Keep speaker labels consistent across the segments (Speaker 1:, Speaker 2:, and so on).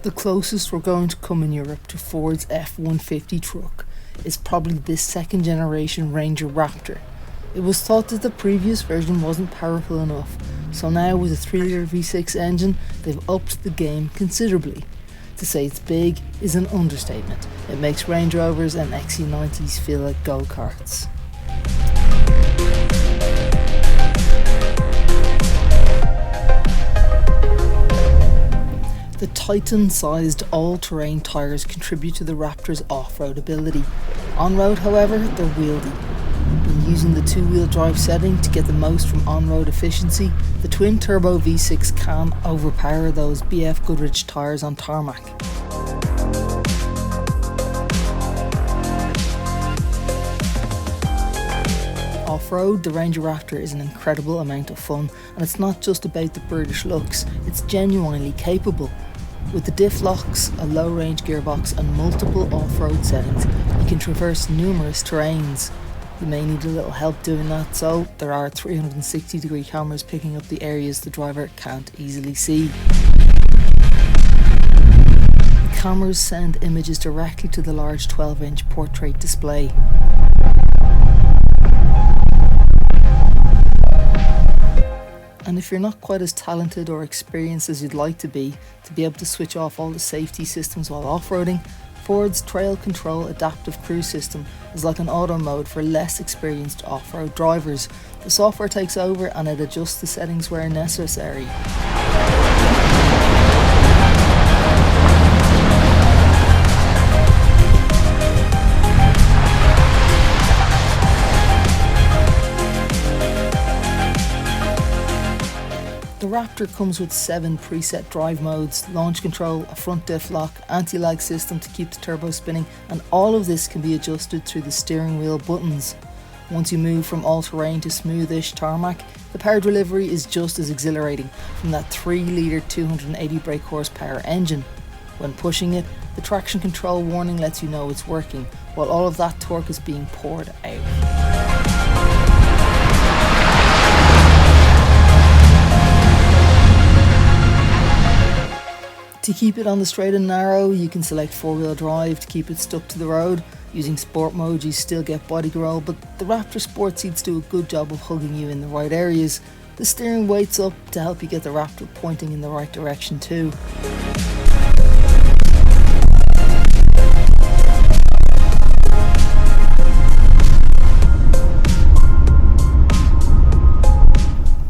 Speaker 1: The closest we're going to come in Europe to Ford's F-150 truck is probably this second generation Ranger Raptor. It was thought that the previous version wasn't powerful enough, so now with a 3-litre V6 engine, they've upped the game considerably. To say it's big is an understatement. It makes Range Rovers and XC90s feel like go-karts. The Titan-sized all-terrain tyres contribute to the Raptor's off-road ability. On-road, however, they're wieldy. When using the 2-wheel drive setting to get the most from on-road efficiency, the twin-turbo V6 can overpower those BF Goodrich tyres on tarmac. Off-road, the Ranger Raptor is an incredible amount of fun, and it's not just about the birdish looks, it's genuinely capable. With the diff locks, a low-range gearbox and multiple off-road settings, you can traverse numerous terrains. You may need a little help doing that, so there are 360-degree cameras picking up the areas the driver can't easily see. The cameras send images directly to the large 12-inch portrait display. And if you're not quite as talented or experienced as you'd like to be able to switch off all the safety systems while off-roading, Ford's Trail Control Adaptive Cruise System is like an auto mode for less experienced off-road drivers. The software takes over and it adjusts the settings where necessary. The Raptor comes with 7 preset drive modes, launch control, a front diff lock, anti-lag system to keep the turbo spinning, and all of this can be adjusted through the steering wheel buttons. Once you move from all-terrain to smoothish tarmac, the power delivery is just as exhilarating from that 3-litre 280 brake horsepower engine. When pushing it, the traction control warning lets you know it's working, while all of that torque is being poured out. To keep it on the straight and narrow, you can select 4-wheel drive to keep it stuck to the road. Using sport mode, you still get body control, but the Raptor sport seats do a good job of hugging you in the right areas. The steering weights up to help you get the Raptor pointing in the right direction too.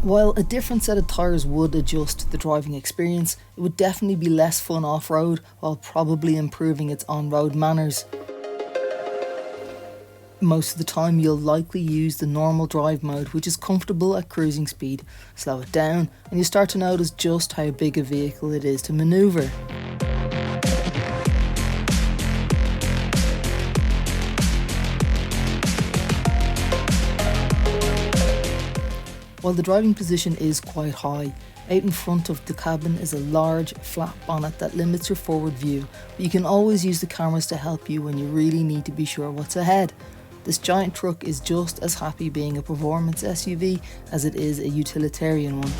Speaker 1: While a different set of tyres would adjust the driving experience, it would definitely be less fun off-road while probably improving its on-road manners. Most of the time you'll likely use the normal drive mode, which is comfortable at cruising speed. Slow it down and you start to notice just how big a vehicle it is to manoeuvre. While the driving position is quite high, out in front of the cabin is a large, flat bonnet that limits your forward view, but you can always use the cameras to help you when you really need to be sure what's ahead. This giant truck is just as happy being a performance SUV as it is a utilitarian one.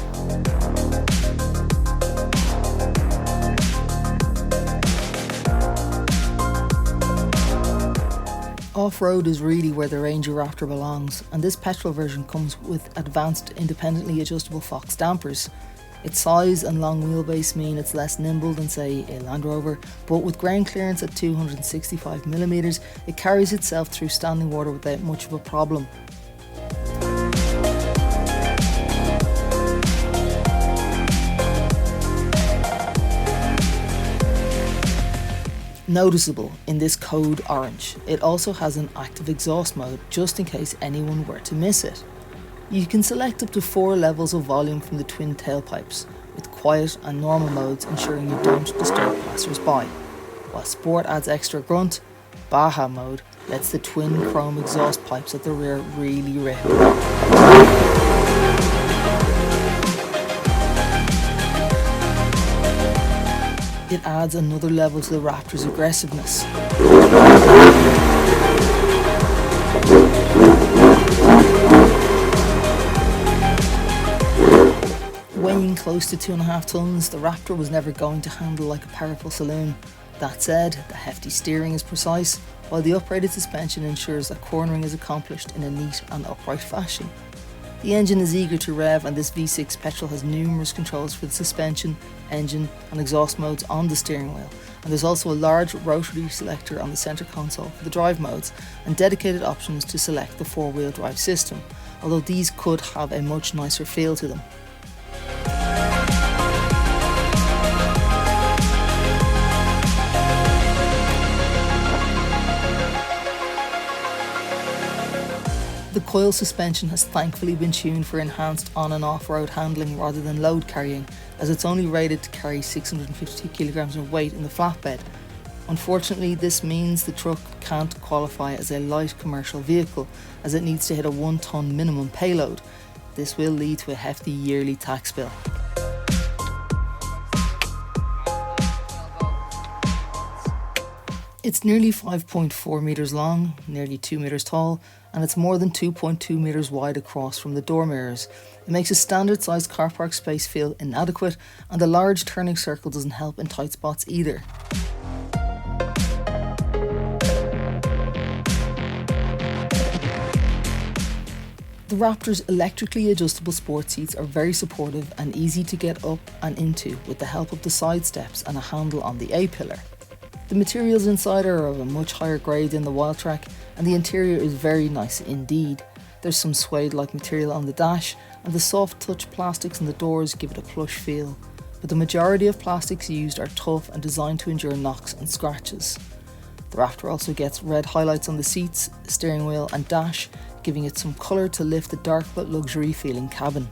Speaker 1: Off-road is really where the Ranger Raptor belongs, and this petrol version comes with advanced independently adjustable Fox dampers. Its size and long wheelbase mean it's less nimble than, say, a Land Rover, but with ground clearance at 265mm, it carries itself through standing water without much of a problem. Noticeable in this code orange, it also has an active exhaust mode just in case anyone were to miss it. You can select up to 4 levels of volume from the twin tailpipes, with quiet and normal modes ensuring you don't disturb passers-by. While Sport adds extra grunt, Baja mode lets the twin chrome exhaust pipes at the rear really rip. It adds another level to the Raptor's aggressiveness. Weighing close to 2.5 tons, the Raptor was never going to handle like a powerful saloon. That said, the hefty steering is precise, while the uprated suspension ensures that cornering is accomplished in a neat and upright fashion. The engine is eager to rev, and this V6 petrol has numerous controls for the suspension, engine and exhaust modes on the steering wheel, and there's also a large rotary selector on the centre console for the drive modes and dedicated options to select the 4-wheel drive system, although these could have a much nicer feel to them. The coil suspension has thankfully been tuned for enhanced on and off-road handling rather than load carrying, as it's only rated to carry 652 kilograms of weight in the flatbed. Unfortunately, this means the truck can't qualify as a light commercial vehicle, as it needs to hit a 1-ton minimum payload. This will lead to a hefty yearly tax bill. It's nearly 5.4 metres long, nearly 2 metres tall, and it's more than 2.2 metres wide across from the door mirrors. It makes a standard sized car park space feel inadequate, and the large turning circle doesn't help in tight spots either. The Raptor's electrically adjustable sport seats are very supportive and easy to get up and into with the help of the side steps and a handle on the A-pillar. The materials inside are of a much higher grade than the Wildtrak, and the interior is very nice indeed. There's some suede-like material on the dash, and the soft touch plastics on the doors give it a plush feel, but the majority of plastics used are tough and designed to endure knocks and scratches. The Raptor also gets red highlights on the seats, steering wheel and dash, giving it some colour to lift the dark but luxury feeling cabin.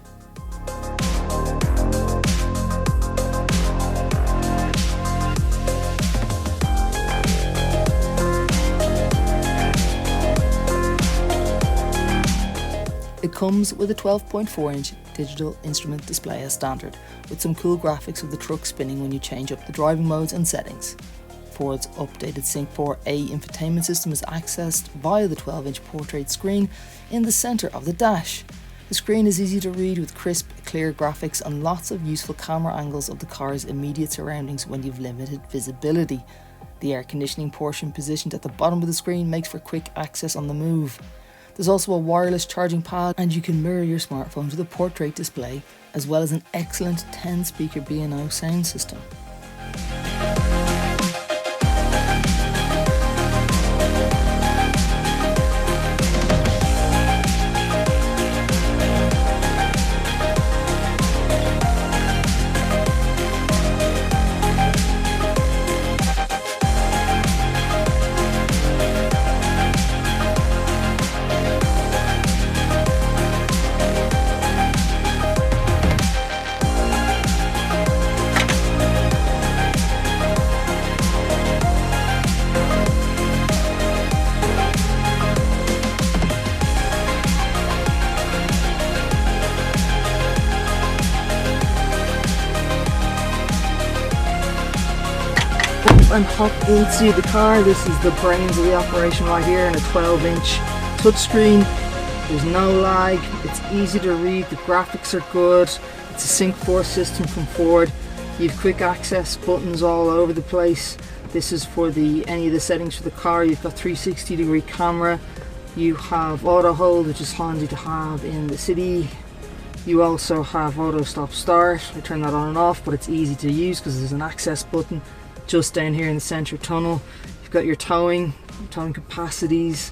Speaker 1: It comes with a 12.4-inch digital instrument display as standard, with some cool graphics of the truck spinning when you change up the driving modes and settings. Ford's updated Sync 4A infotainment system is accessed via the 12-inch portrait screen in the centre of the dash. The screen is easy to read with crisp, clear graphics and lots of useful camera angles of the car's immediate surroundings when you've limited visibility. The air conditioning portion positioned at the bottom of the screen makes for quick access on the move. There's also a wireless charging pad, and you can mirror your smartphone to the portrait display, as well as an excellent 10-speaker B&O sound system. And hop into the car. This is the brains of the operation right here, in a 12-inch touchscreen. There's no lag, it's easy to read, the graphics are good, it's a Sync 4 system from Ford. You've quick access buttons all over the place. This is for any of the settings for the car. You've got 360-degree camera, you have auto hold, which is handy to have in the city. You also have auto stop start. I turn that on and off, but it's easy to use because there's an access button just down here in the center tunnel. You've got your towing capacities,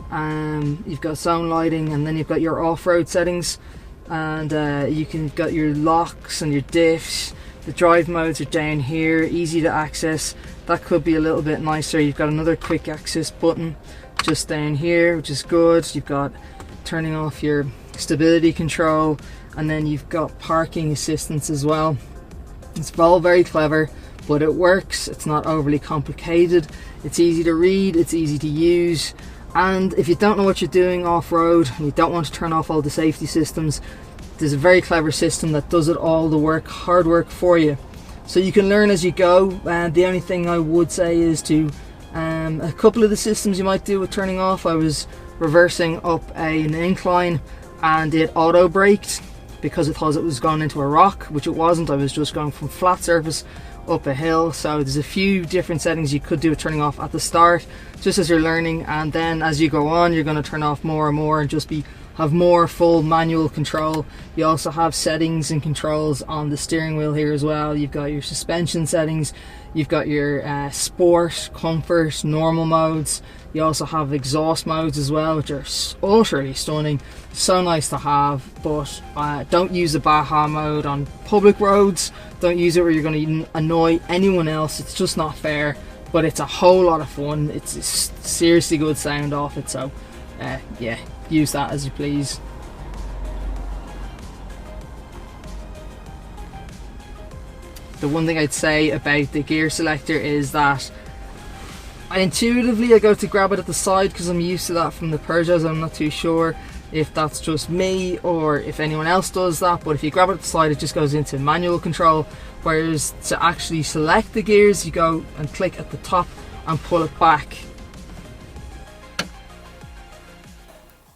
Speaker 1: you've got zone lighting, and then you've got your off-road settings, and you can got your locks and your diffs. The drive modes are down here, easy to access. That could be a little bit nicer. You've got another quick access button just down here, which is good. You've got turning off your stability control, and then you've got parking assistance as well. It's all very clever, but it works. It's not overly complicated, it's easy to read, it's easy to use, and if you don't know what you're doing off-road and you don't want to turn off all the safety systems, there's a very clever system that does it all, the hard work for you. So you can learn as you go, and the only thing I would say is to a couple of the systems you might do with turning off. I was reversing up an incline and it auto braked, because it thought it was going into a rock, which it wasn't. I was just going from flat surface up a hill. So there's a few different settings you could do with turning off at the start, just as you're learning, and then as you go on you're going to turn off more and more and just have more full manual control. You also have settings and controls on the steering wheel here as well. You've got your suspension settings, you've got your sport, comfort, normal modes. You also have exhaust modes as well, which are utterly stunning, so nice to have. But don't use the Baja mode on public roads. Don't use it where you're going to annoy anyone else. It's just not fair, but it's a whole lot of fun. It's seriously good sound off it, so yeah, use that as you please. The one thing I'd say about the gear selector is that I go to grab it at the side because I'm used to that from the Peugeots. I'm not too sure if that's just me or if anyone else does that, but if you grab it at the side it just goes into manual control, whereas to actually select the gears you go and click at the top and pull it back.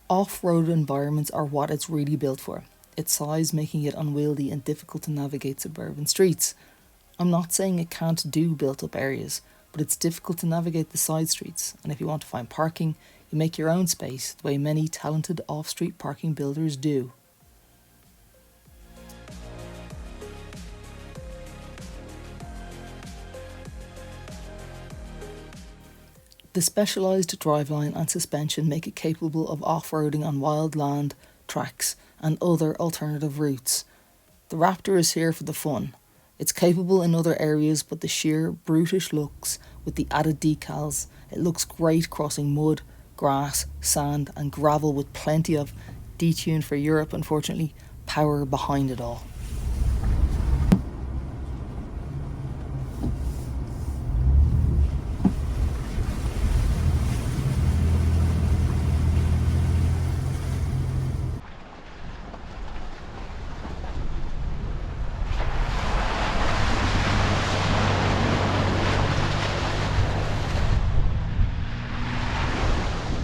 Speaker 1: Off-road environments are what it's really built for, its size making it unwieldy and difficult to navigate suburban streets. I'm not saying it can't do built-up areas, but it's difficult to navigate the side streets, and if you want to find parking, you make your own space the way many talented off-street parking builders do. The specialised driveline and suspension make it capable of off-roading on wild land, tracks and other alternative routes. The Raptor is here for the fun. It's capable in other areas, but the sheer brutish looks with the added decals, it looks great crossing mud, grass, sand and gravel with plenty of, detuned for Europe unfortunately, power behind it all.